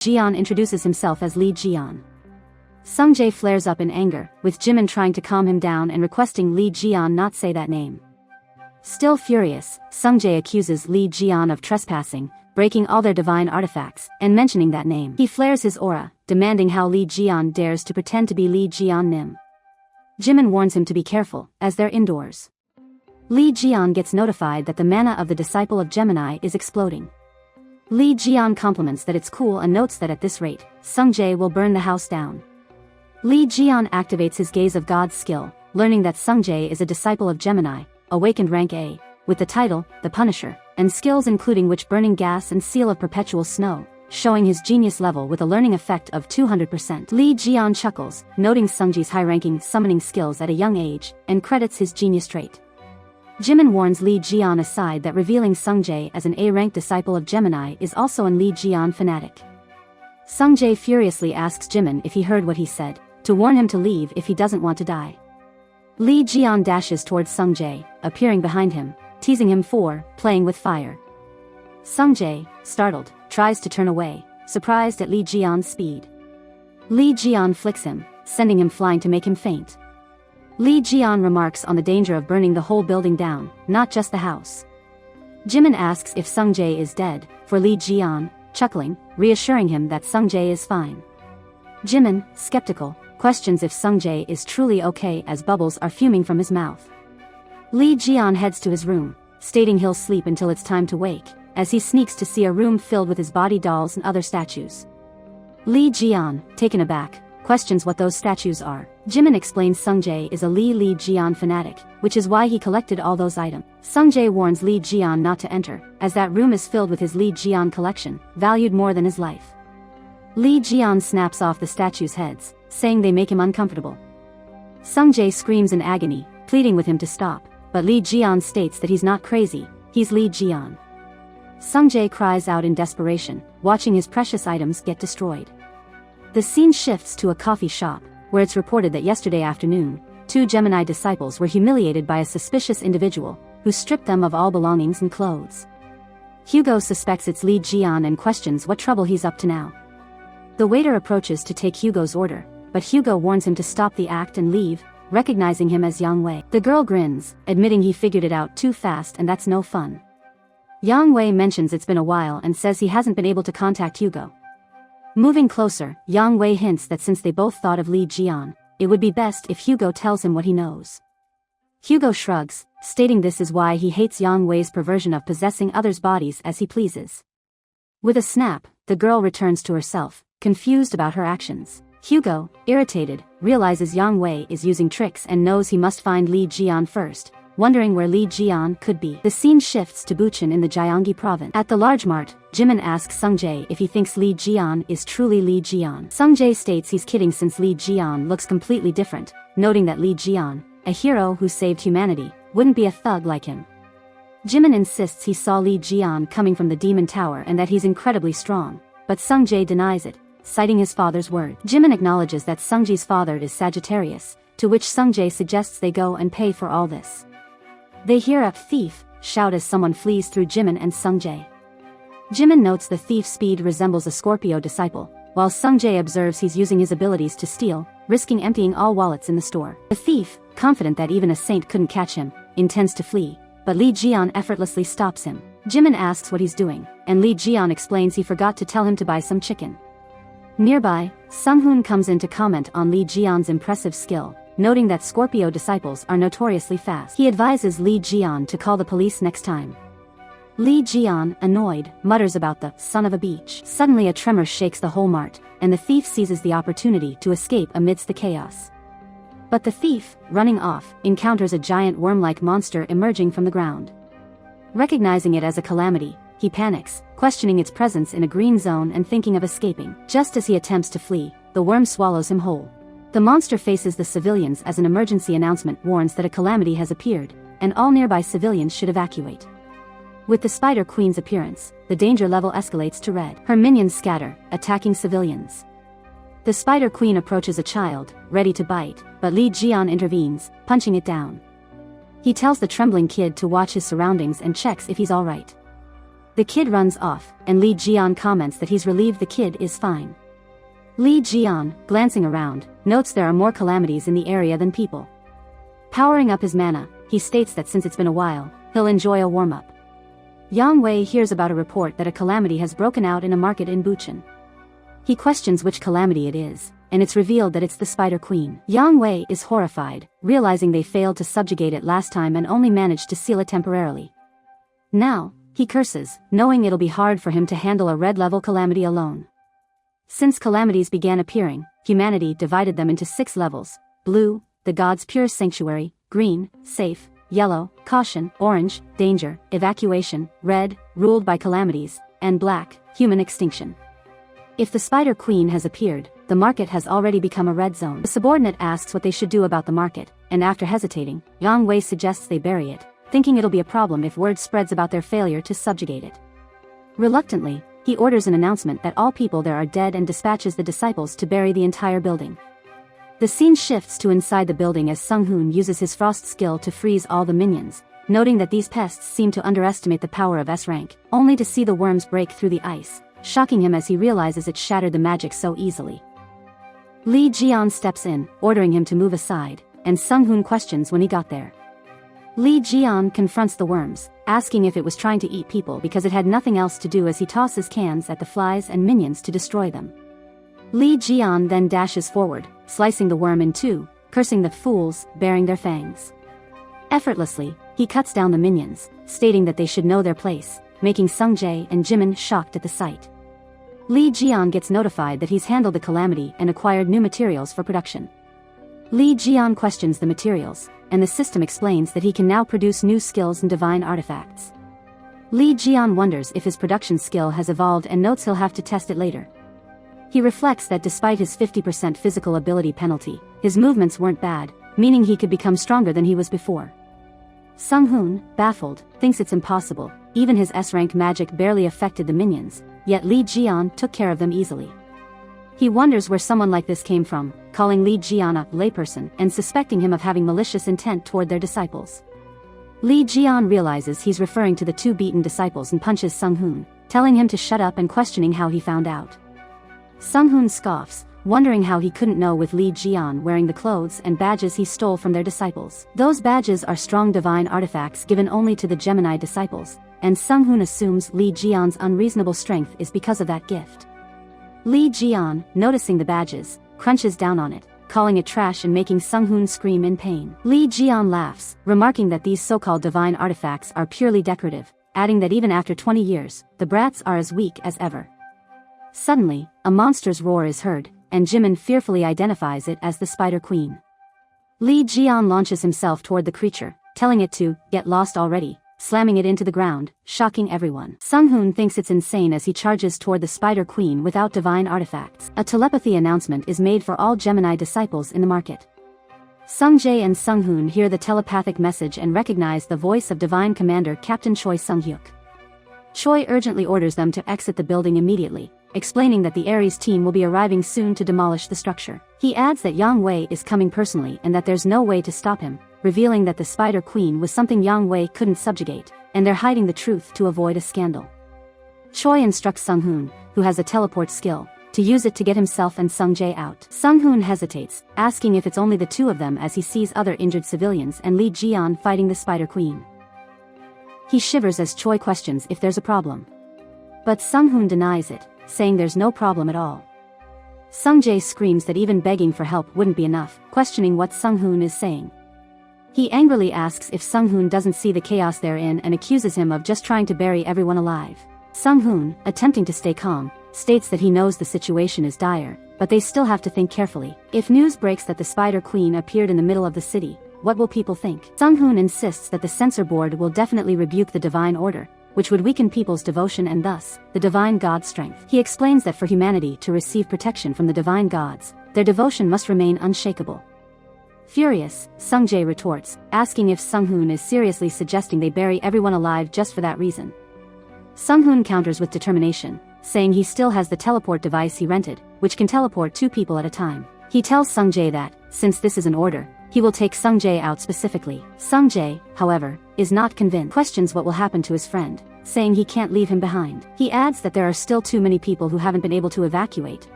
Jian introduces himself as Li Jian. Sungjae flares up in anger, with Jimin trying to calm him down and requesting Li Jian not say that name. Still furious, Sungjae accuses Li Jian of trespassing, breaking all their divine artifacts, and mentioning that name. He flares his aura, demanding how Li Jian dares to pretend to be Li Jian Nim. Jimin warns him to be careful, as they're indoors. Li Jian gets notified that the mana of the disciple of Gemini is exploding. Li Jian compliments that it's cool and notes that at this rate, Sungjae will burn the house down. Li Jian activates his Gaze of God's skill, learning that Sungjae is a disciple of Gemini, awakened rank A, with the title, The Punisher, and skills including Witch Burning Gas and Seal of Perpetual Snow, showing his genius level with a learning effect of 200%. Li Jian chuckles, noting Sungjae's high-ranking summoning skills at a young age, and credits his genius trait. Jimin warns Li Jian aside that revealing Sungjae as an A-ranked disciple of Gemini is also an Li Jian fanatic. Sungjae furiously asks Jimin if he heard what he said, to warn him to leave if he doesn't want to die. Li Jian dashes towards Sungjae, appearing behind him, teasing him for playing with fire. Sungjae, startled, tries to turn away, surprised at Li Jian's speed. Li Jian flicks him, sending him flying to make him faint. Li Jian remarks on the danger of burning the whole building down, not just the house. Jimin asks if Sungjae is dead, for Li Jian, chuckling, reassuring him that Sungjae is fine. Jimin, skeptical, questions if Sungjae is truly okay as bubbles are fuming from his mouth. Li Jian heads to his room, stating he'll sleep until it's time to wake, as he sneaks to see a room filled with his body dolls and other statues. Li Jian, taken aback, questions what those statues are. Jimin explains Sungjae is a Li Jian fanatic, which is why he collected all those items. Sungjae warns Li Jian not to enter, as that room is filled with his Li Jian collection, valued more than his life. Li Jian snaps off the statues' heads, saying they make him uncomfortable. Sungjae screams in agony, pleading with him to stop, but Li Jian states that he's not crazy, he's Li Jian. Sungjae cries out in desperation, watching his precious items get destroyed. The scene shifts to a coffee shop, where it's reported that yesterday afternoon, 2 Gemini disciples were humiliated by a suspicious individual, who stripped them of all belongings and clothes. Hugo suspects it's Li Jian and questions what trouble he's up to now. The waiter approaches to take Hugo's order, but Hugo warns him to stop the act and leave, recognizing him as Yang Wei. The girl grins, admitting he figured it out too fast and that's no fun. Yang Wei mentions it's been a while and says he hasn't been able to contact Hugo. Moving closer, Yang Wei hints that since they both thought of Li Jian, it would be best if Hugo tells him what he knows. Hugo shrugs, stating this is why he hates Yang Wei's perversion of possessing others' bodies as he pleases. With a snap, the girl returns to herself, confused about her actions. Hugo, irritated, realizes Yang Wei is using tricks and knows he must find Li Jian first, wondering where Li Jian could be. The scene shifts to Bucheon in the Gyeonggi province. At the large mart, Jimin asks Sungjae if he thinks Li Jian is truly Li Jian. Sungjae states he's kidding since Li Jian looks completely different, noting that Li Jian, a hero who saved humanity, wouldn't be a thug like him. Jimin insists he saw Li Jian coming from the Demon Tower and that he's incredibly strong, but Sungjae denies it, citing his father's word. Jimin acknowledges that Sungjae's father is Sagittarius, to which Sungjae suggests they go and pay for all this. They hear a thief shout as someone flees through Jimin and Sungjae. Jimin notes the thief's speed resembles a Scorpio disciple, while Sungjae observes he's using his abilities to steal, risking emptying all wallets in the store. The thief, confident that even a saint couldn't catch him, intends to flee, but Li Jian effortlessly stops him. Jimin asks what he's doing, and Li Jian explains he forgot to tell him to buy some chicken. Nearby, Sunghoon comes in to comment on Li Jian's impressive skill, noting that Scorpio disciples are notoriously fast. He advises Li Jian to call the police next time. Li Jian, annoyed, mutters about the son of a beach. Suddenly a tremor shakes the whole mart, and the thief seizes the opportunity to escape amidst the chaos. But the thief, running off, encounters a giant worm-like monster emerging from the ground. Recognizing it as a calamity, he panics, questioning its presence in a green zone and thinking of escaping. Just as he attempts to flee, the worm swallows him whole. The monster faces the civilians as an emergency announcement warns that a calamity has appeared, and all nearby civilians should evacuate. With the Spider Queen's appearance, the danger level escalates to red. Her minions scatter, attacking civilians. The Spider Queen approaches a child, ready to bite, but Li Jian intervenes, punching it down. He tells the trembling kid to watch his surroundings and checks if he's alright. The kid runs off, and Lee Jian comments that he's relieved the kid is fine. Lee Jian, glancing around, notes there are more calamities in the area than people. Powering up his mana, he states that since it's been a while, he'll enjoy a warm-up. Yang Wei hears about a report that a calamity has broken out in a market in Buchen. He questions which calamity it is, and it's revealed that it's the Spider Queen. Yang Wei is horrified, realizing they failed to subjugate it last time and only managed to seal it temporarily. Now, he curses, knowing it'll be hard for him to handle a red-level calamity alone. Since calamities began appearing, humanity divided them into 6 levels: blue, the gods' purest sanctuary; green, safe; yellow, caution; orange, danger, evacuation; red, ruled by calamities; and black, human extinction. If the Spider Queen has appeared, the market has already become a red zone. The subordinate asks what they should do about the market, and after hesitating, Yang Wei suggests they bury it, thinking it'll be a problem if word spreads about their failure to subjugate it. Reluctantly, he orders an announcement that all people there are dead and dispatches the disciples to bury the entire building. The scene shifts to inside the building as Sung Hoon uses his frost skill to freeze all the minions, noting that these pests seem to underestimate the power of S-rank, only to see the worms break through the ice, shocking him as he realizes it shattered the magic so easily. Lee Jian steps in, ordering him to move aside, and Sung Hoon questions when he got there. Lee Jian confronts the worms, asking if it was trying to eat people because it had nothing else to do as he tosses cans at the flies and minions to destroy them. Lee Jian then dashes forward, slicing the worm in 2, cursing the fools, baring their fangs. Effortlessly, he cuts down the minions, stating that they should know their place, making Sung Jae and Jimin shocked at the sight. Lee Jian gets notified that he's handled the calamity and acquired new materials for production. Lee Jian questions the materials, and the system explains that he can now produce new skills and divine artifacts. Lee Jian wonders if his production skill has evolved and notes he'll have to test it later. He reflects that despite his 50% physical ability penalty, his movements weren't bad, meaning he could become stronger than he was before. Sung Hoon, baffled, thinks it's impossible, even his S-rank magic barely affected the minions, yet Lee Jian took care of them easily. He wonders where someone like this came from, calling Lee Jian a layperson and suspecting him of having malicious intent toward their disciples. Lee Jian realizes he's referring to the 2 beaten disciples and punches Sung Hoon, telling him to shut up and questioning how he found out. Sung Hoon scoffs, wondering how he couldn't know with Lee Jian wearing the clothes and badges he stole from their disciples. Those badges are strong divine artifacts given only to the Gemini disciples, and Sung Hoon assumes Lee Jian's unreasonable strength is because of that gift. Lee Jian, noticing the badges, crunches down on it, calling it trash and making Sung Hoon scream in pain. Lee Jian laughs, remarking that these so-called divine artifacts are purely decorative, adding that even after 20 years, the brats are as weak as ever. Suddenly, a monster's roar is heard, and Jimin fearfully identifies it as the Spider Queen. Lee Jian launches himself toward the creature, telling it to get lost already, slamming it into the ground, shocking everyone. Sung Hoon thinks it's insane as he charges toward the Spider Queen without divine artifacts. A telepathy announcement is made for all Gemini disciples in the market. Sung Jae and Sung Hoon hear the telepathic message and recognize the voice of Divine Commander Captain Choi Sung-hyuk. Choi urgently orders them to exit the building immediately, explaining that the Ares team will be arriving soon to demolish the structure. He adds that Yang Wei is coming personally and that there's no way to stop him, revealing that the Spider Queen was something Yang Wei couldn't subjugate, and they're hiding the truth to avoid a scandal. Choi instructs Sung Hoon, who has a teleport skill, to use it to get himself and Sung Jae out. Sung Hoon hesitates, asking if it's only the 2 of them as he sees other injured civilians and Lee Jian fighting the Spider Queen. He shivers as Choi questions if there's a problem. But Sung Hoon denies it, saying there's no problem at all. Sung Jae screams that even begging for help wouldn't be enough, questioning what Sung Hoon is saying. He angrily asks if Sung Hoon doesn't see the chaos they're in and accuses him of just trying to bury everyone alive. Sung Hoon, attempting to stay calm, states that he knows the situation is dire, but they still have to think carefully. If news breaks that the Spider Queen appeared in the middle of the city, what will people think? Sung Hoon insists that the censor board will definitely rebuke the divine order, which would weaken people's devotion and thus, the divine god's strength. He explains that for humanity to receive protection from the divine gods, their devotion must remain unshakable. Furious, Sung Jae retorts, asking if Sung Hoon is seriously suggesting they bury everyone alive just for that reason. Sung Hoon counters with determination, saying he still has the teleport device he rented, which can teleport 2 people at a time. He tells Sung Jae that, since this is an order, he will take Sung Jae out specifically. Sung Jae, however, is not convinced, questions what will happen to his friend, saying he can't leave him behind. He adds that there are still too many people who haven't been able to evacuate,